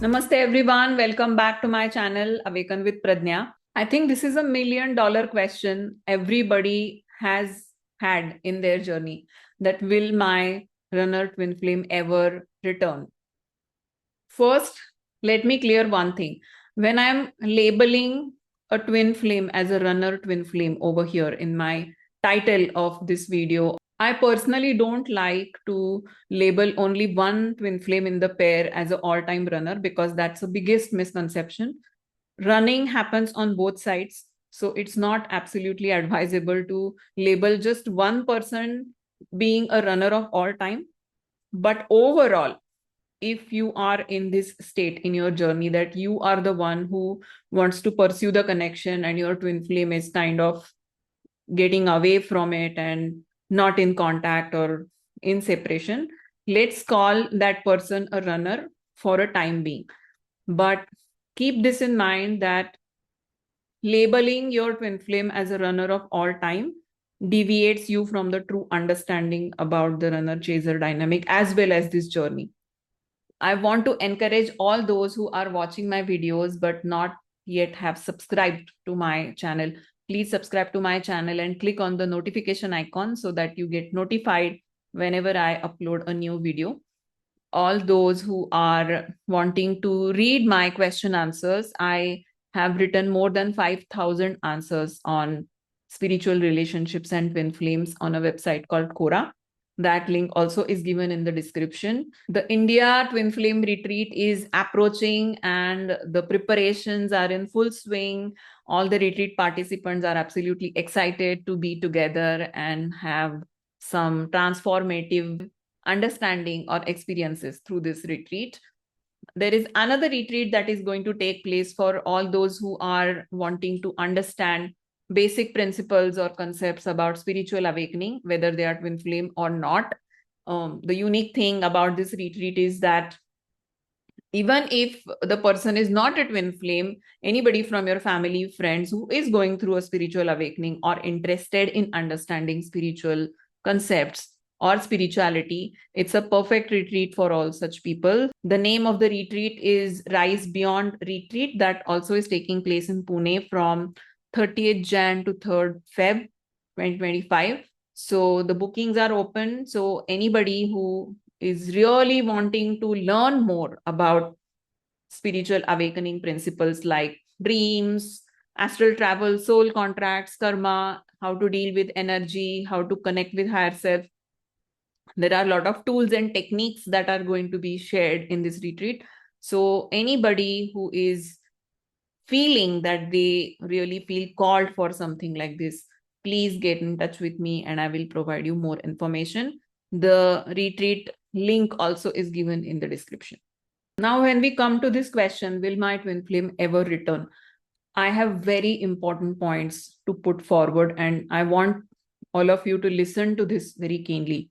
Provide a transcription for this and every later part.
Namaste everyone. Welcome back to my channel, Awaken with Pradnyaa. I think this is $1 million question everybody has had in their journey. That will my runner twin flame ever return? First, let me clear one thing. When I'm labeling a twin flame as a runner twin flame over here in my title of this video, I personally don't like to label only one twin flame in the pair as an all-time runner because that's the biggest misconception. Running happens on both sides, so it's not absolutely advisable to label just one person being a runner of all time. But overall, if you are in this state in your journey that you are the one who wants to pursue the connection and your twin flame is kind of getting away from it and not in contact or in separation, let's call that person a runner for a time being. But keep this in mind that labeling your twin flame as a runner of all time deviates you from the true understanding about the runner chaser dynamic as well as this journey. I want to encourage all those who are watching my videos but not yet have subscribed to my channel. Please subscribe to my channel and click on the notification icon so that you get notified whenever I upload a new video. All those who are wanting to read my question answers, I have written more than 5,000 answers on spiritual relationships and twin flames on a website called Quora. That link also is given in the description. The India Twin Flame Retreat is approaching and the preparations are in full swing. All the retreat participants are absolutely excited to be together and have some transformative understanding or experiences through this retreat. There is another retreat that is going to take place for all those who are wanting to understand basic principles or concepts about spiritual awakening, whether they are twin flame or not. The unique thing about this retreat is that even if the person is not a twin flame, anybody from your family, friends who is going through a spiritual awakening or interested in understanding spiritual concepts or spirituality, it's a perfect retreat for all such people. The name of the retreat is Rise Beyond Retreat, that also is taking place in Pune from 30th Jan to 3rd Feb 2025. So the bookings are open. So anybody who is really wanting to learn more about spiritual awakening principles like dreams, astral travel, soul contracts, karma, how to deal with energy, how to connect with higher self, there are a lot of tools and techniques that are going to be shared in this retreat. So anybody who is feeling that they really feel called for something like this, please get in touch with me and I will provide you more information. The retreat link also is given in the description. Now, when we come to this question, will my twin flame ever return? I have very important points to put forward and I want all of you to listen to this very keenly.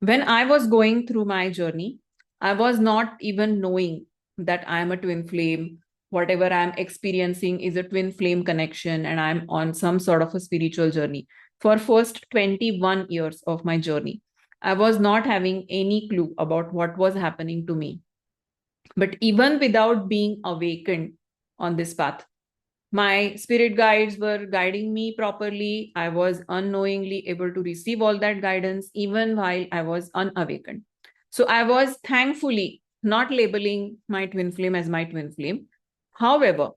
When I was going through my journey, I was not even knowing that I am a twin flame. Whatever I'm experiencing is a twin flame connection and I'm on some sort of a spiritual journey. For first 21 years of my journey, I was not having any clue about what was happening to me. But even without being awakened on this path, my spirit guides were guiding me properly. I was unknowingly able to receive all that guidance even while I was unawakened. So I was thankfully not labeling my twin flame as my twin flame. However,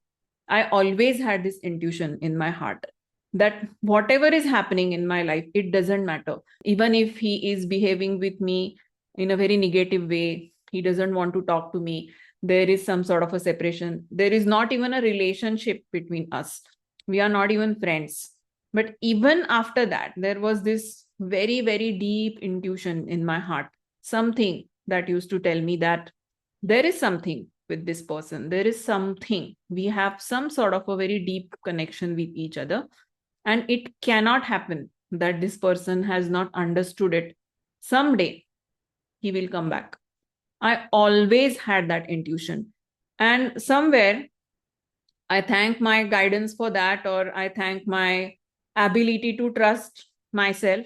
I always had this intuition in my heart that whatever is happening in my life, it doesn't matter. Even if he is behaving with me in a very negative way, he doesn't want to talk to me, there is some sort of a separation. There is not even a relationship between us. We are not even friends. But even after that, there was this very, very deep intuition in my heart, something that used to tell me that there is something with this person. There is something. We have some sort of a very deep connection with each other. And it cannot happen that this person has not understood it. Someday he will come back. I always had that intuition. And somewhere I thank my guidance for that, or I thank my ability to trust myself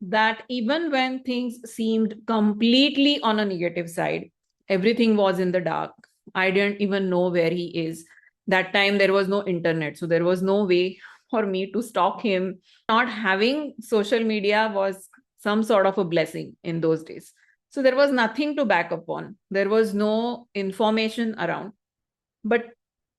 that even when things seemed completely on a negative side, everything was in the dark, I didn't even know where he is. That time there was no internet, so there was no way for me to stalk him. Not having social media was some sort of a blessing in those days. So there was nothing to back up on. There was no information around. But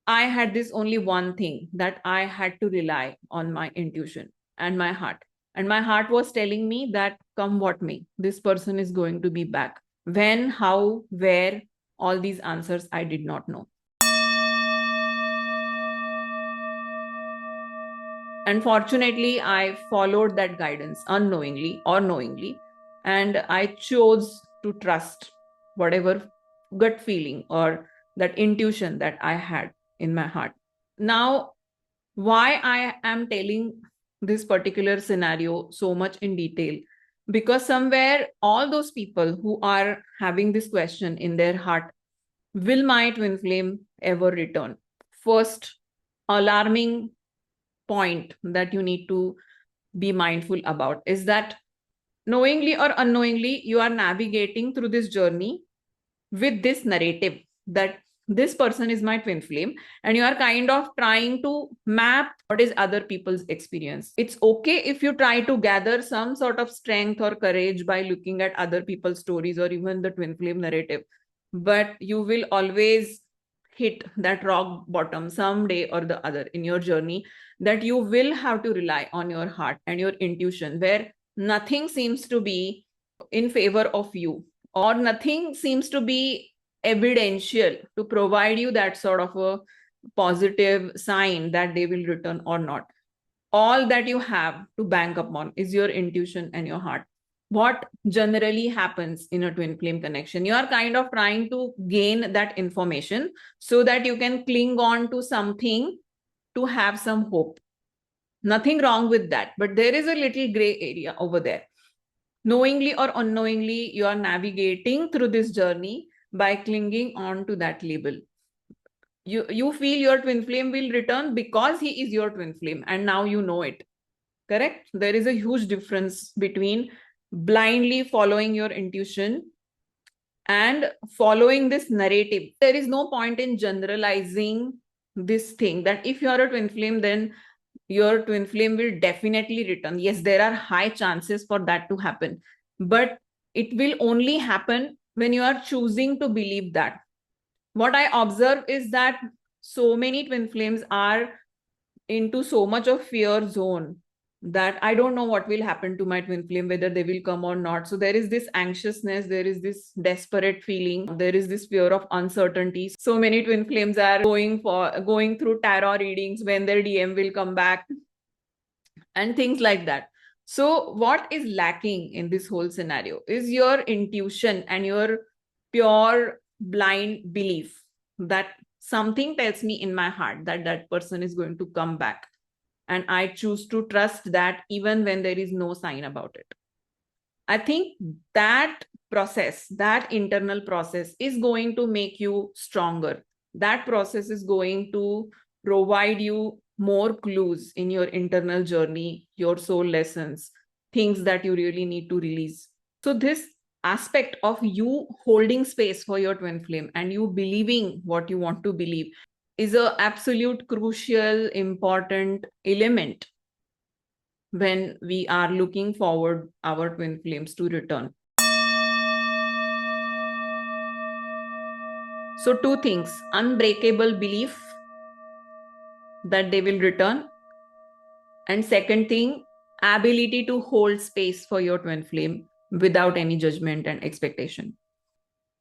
I had this only one thing, that I had to rely on my intuition and my heart. And my heart was telling me that come what may, this person is going to be back. When, how, where, all these answers I did not know. Unfortunately, I followed that guidance unknowingly or knowingly, and I chose to trust whatever gut feeling or that intuition that I had in my heart. Now, why I am telling this particular scenario so much in detail? Because somewhere all those people who are having this question in their heart, will my twin flame ever return? First, alarming point that you need to be mindful about is that knowingly or unknowingly, you are navigating through this journey with this narrative that this person is my twin flame, and you are kind of trying to map what is other people's experience. It's okay if you try to gather some sort of strength or courage by looking at other people's stories or even the twin flame narrative, but you will always hit that rock bottom someday or the other in your journey, that you will have to rely on your heart and your intuition, where nothing seems to be in favor of you, or nothing seems to be evidential to provide you that sort of a positive sign that they will return or not. All that you have to bank upon is your intuition and your heart. What generally happens in a twin flame connection, you are kind of trying to gain that information so that you can cling on to something to have some hope. Nothing wrong with that, but there is a little gray area over there. Knowingly or unknowingly, you are navigating through this journey by clinging on to that label. You feel your twin flame will return because he is your twin flame, and now you know it. Correct? There is a huge difference between blindly following your intuition and following this narrative. There is no point in generalizing this thing that if you are a twin flame, then your twin flame will definitely return. Yes, there are high chances for that to happen, but it will only happen when you are choosing to believe that. What I observe is that so many twin flames are into so much of fear zone that I don't know what will happen to my twin flame, whether they will come or not. So there is this anxiousness, there is this desperate feeling, there is this fear of uncertainty. So many twin flames are going through tarot readings when their DM will come back and things like that. So what is lacking in this whole scenario is your intuition and your pure blind belief that something tells me in my heart that that person is going to come back, and I choose to trust that even when there is no sign about it. I think that process, that internal process, is going to make you stronger. That process is going to provide you more clues in your internal journey, your soul lessons, things that you really need to release. So this aspect of you holding space for your twin flame and you believing what you want to believe is a absolute crucial, important element when we are looking forward our twin flames to return. So two things: unbreakable belief that they will return, and second thing, ability to hold space for your twin flame without any judgment and expectation.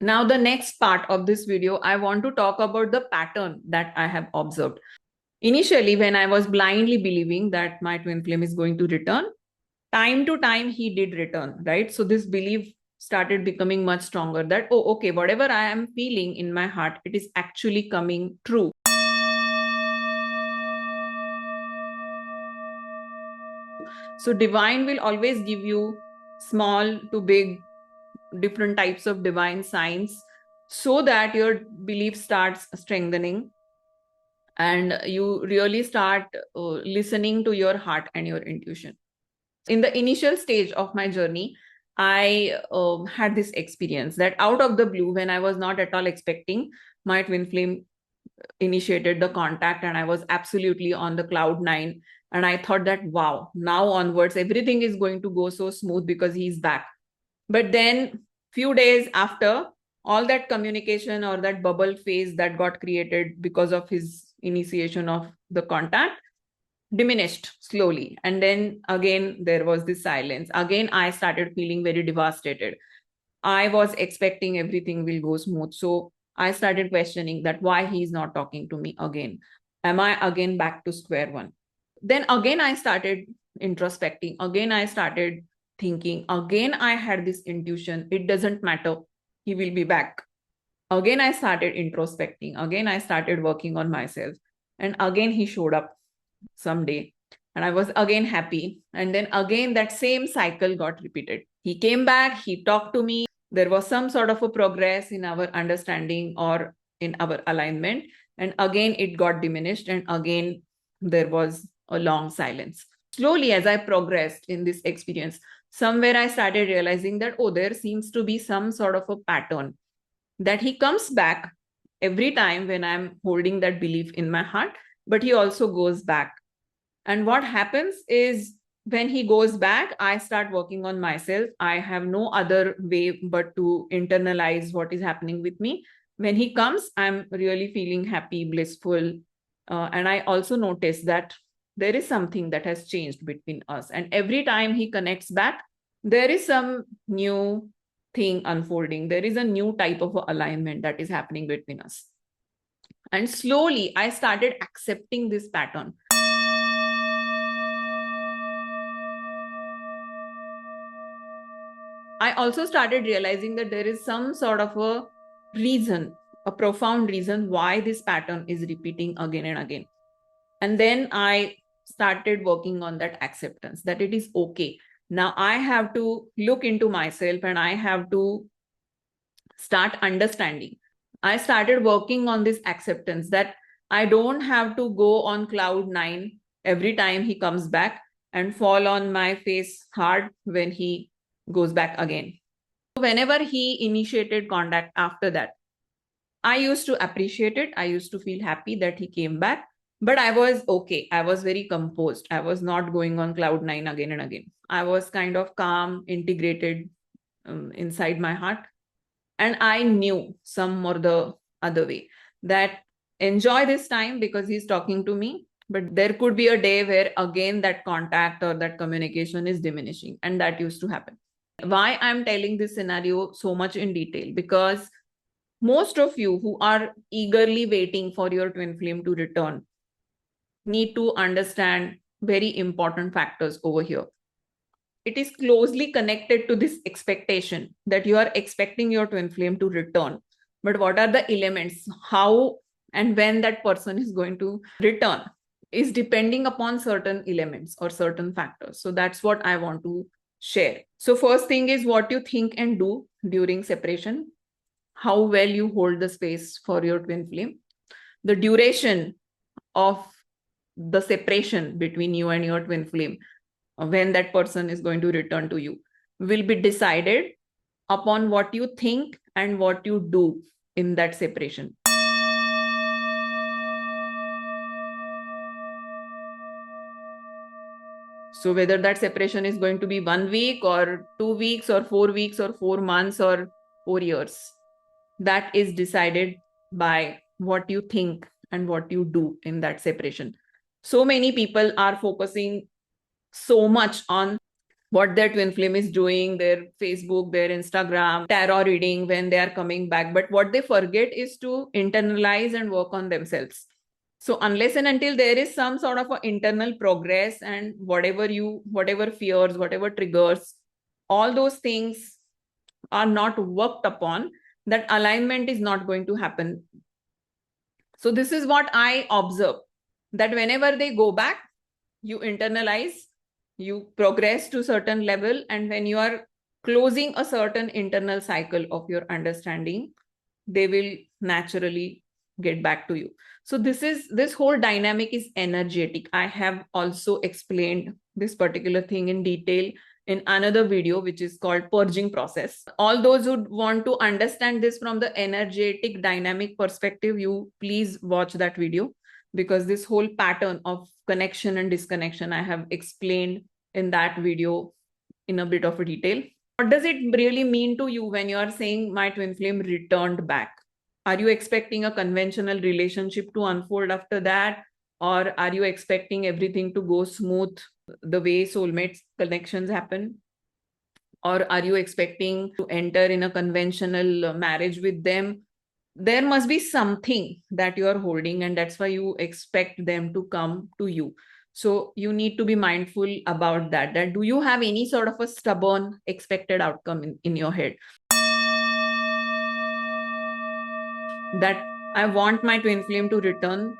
Now, the next part of this video, I want to talk about the pattern that I have observed. Initially, when I was blindly believing that my twin flame is going to return, time to time he did return, right? So this belief started becoming much stronger that, oh, okay, whatever I am feeling in my heart, it is actually coming true. So divine will always give you small to big, different types of divine signs so that your belief starts strengthening and you really start listening to your heart and your intuition. In the initial stage of my journey, I had this experience that out of the blue, when I was not at all expecting, my twin flame initiated the contact, and I was absolutely on the cloud nine. And I thought that, wow, now onwards, everything is going to go so smooth because he's back. But then few days after, all that communication or that bubble phase that got created because of his initiation of the contact diminished slowly. And then again, there was this silence. Again, I started feeling very devastated. I was expecting everything will go smooth. So I started questioning that why he's not talking to me again. Am I again back to square one? Then again, I started introspecting. Again, I started thinking. Again, I had this intuition. It doesn't matter. He will be back. Again, I started introspecting. Again, I started working on myself. And again, he showed up someday. And I was again happy. And then again, that same cycle got repeated. He came back. He talked to me. There was some sort of a progress in our understanding or in our alignment. And again, it got diminished. And again, there was a long silence. Slowly, as I progressed in this experience, somewhere I started realizing that, oh, there seems to be some sort of a pattern that he comes back every time when I'm holding that belief in my heart, but he also goes back. And what happens is when he goes back, I start working on myself. I have no other way but to internalize what is happening with me. When he comes, I'm really feeling happy, blissful. And I also notice that there is something that has changed between us. And every time he connects back, there is some new thing unfolding. There is a new type of alignment that is happening between us. And slowly, I started accepting this pattern. I also started realizing that there is some sort of a reason, a profound reason why this pattern is repeating again and again. And then I started working on that acceptance, that it is okay. Now I have to look into myself and I have to start understanding. I started working on this acceptance that I don't have to go on cloud nine every time he comes back and fall on my face hard when he goes back again. Whenever he initiated contact after that, I used to appreciate it. I used to feel happy that he came back, but I was okay. I was very composed. I was not going on cloud nine again and again. I was kind of calm, integrated inside my heart. And I knew some or the other way that enjoy this time because he's talking to me. But there could be a day where again that contact or that communication is diminishing. And that used to happen. Why I'm telling this scenario so much in detail? Because most of you who are eagerly waiting for your twin flame to return need to understand very important factors over here. It is closely connected to this expectation that you are expecting your twin flame to return. But what are the elements? How and when that person is going to return is depending upon certain elements or certain factors. So that's what I want to share. So first thing is what you think and do during separation, how well you hold the space for your twin flame, the duration of the separation between you and your twin flame, when that person is going to return to you, will be decided upon what you think and what you do in that separation. So whether that separation is going to be 1 week or 2 weeks or 4 weeks or 4 months or 4 years, that is decided by what you think and what you do in that separation. So many people are focusing so much on what their twin flame is doing, their Facebook, their Instagram, tarot reading when they are coming back. But what they forget is to internalize and work on themselves. So unless and until there is some sort of an internal progress and whatever fears, whatever triggers, all those things are not worked upon, that alignment is not going to happen. So this is what I observe, that whenever they go back, you internalize, you progress to a certain level, and when you are closing a certain internal cycle of your understanding, they will naturally get back to you. So this whole dynamic is energetic. I have also explained this particular thing in detail in another video, which is called Purging Process. All those who want to understand this from the energetic dynamic perspective, you please watch that video, because this whole pattern of connection and disconnection I have explained in that video in a bit of a detail. What does it really mean to you when you are saying my twin flame returned back? Are you expecting a conventional relationship to unfold after that? Or are you expecting everything to go smooth the way soulmates connections happen? Or are you expecting to enter in a conventional marriage with them? There must be something that you are holding, and that's why you expect them to come to you. So you need to be mindful about that. That do you have any sort of a stubborn expected outcome in your head? That I want my twin flame to return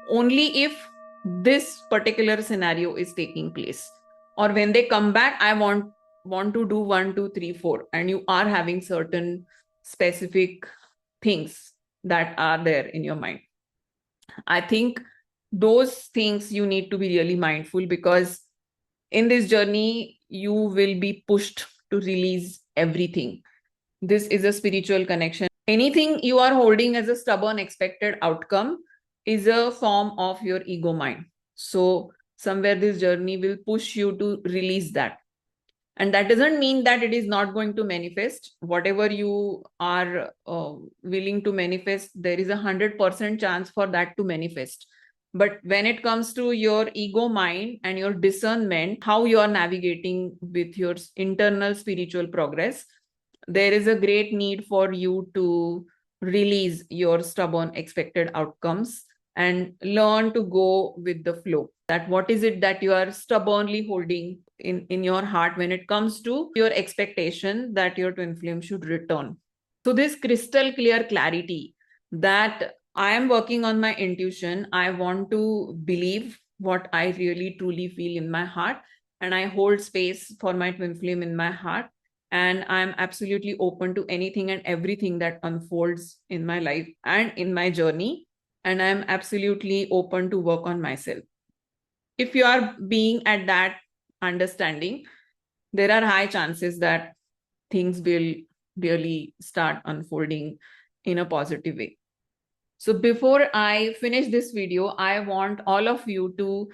only if this particular scenario is taking place. Or when they come back, I want to do 1, 2, 3, 4. And you are having certain specific things that are there in your mind. I think those things you need to be really mindful, because in this journey, you will be pushed to release everything. This is a spiritual connection. Anything you are holding as a stubborn expected outcome is a form of your ego mind. So somewhere this journey will push you to release that. And that doesn't mean that it is not going to manifest. Whatever you are willing to manifest, there is 100% chance for that to manifest. But when it comes to your ego mind and your discernment, how you are navigating with your internal spiritual progress, there is a great need for you to release your stubborn expected outcomes and learn to go with the flow. That what is it that you are stubbornly holding in your heart when it comes to your expectation that your twin flame should return. So this crystal clear clarity that I am working on my intuition, I want to believe what I really truly feel in my heart, and I hold space for my twin flame in my heart, and I'm absolutely open to anything and everything that unfolds in my life and in my journey, and I'm absolutely open to work on myself. If you are being at that understanding, there are high chances that things will really start unfolding in a positive way. So before I finish this video, I want all of you to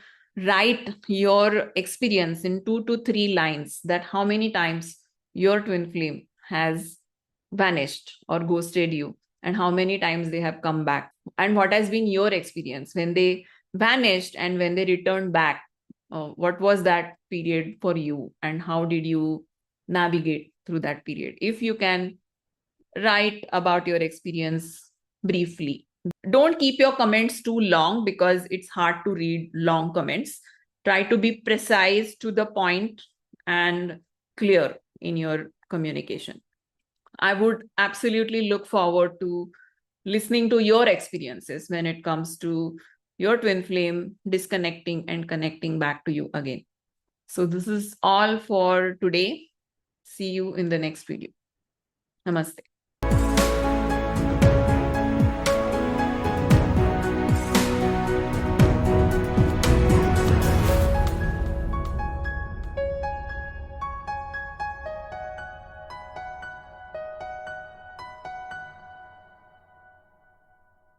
write your experience in 2 to 3 lines, that how many times your twin flame has vanished or ghosted you, and how many times they have come back, and what has been your experience when they vanished and when they returned back. What was that period for you, and how did you navigate through that period? If you can write about your experience briefly. Don't keep your comments too long, because it's hard to read long comments. Try to be precise, to the point, and clear in your communication. I would absolutely look forward to listening to your experiences when it comes to your twin flame disconnecting and connecting back to you again. So this is all for today. See you in the next video. Namaste.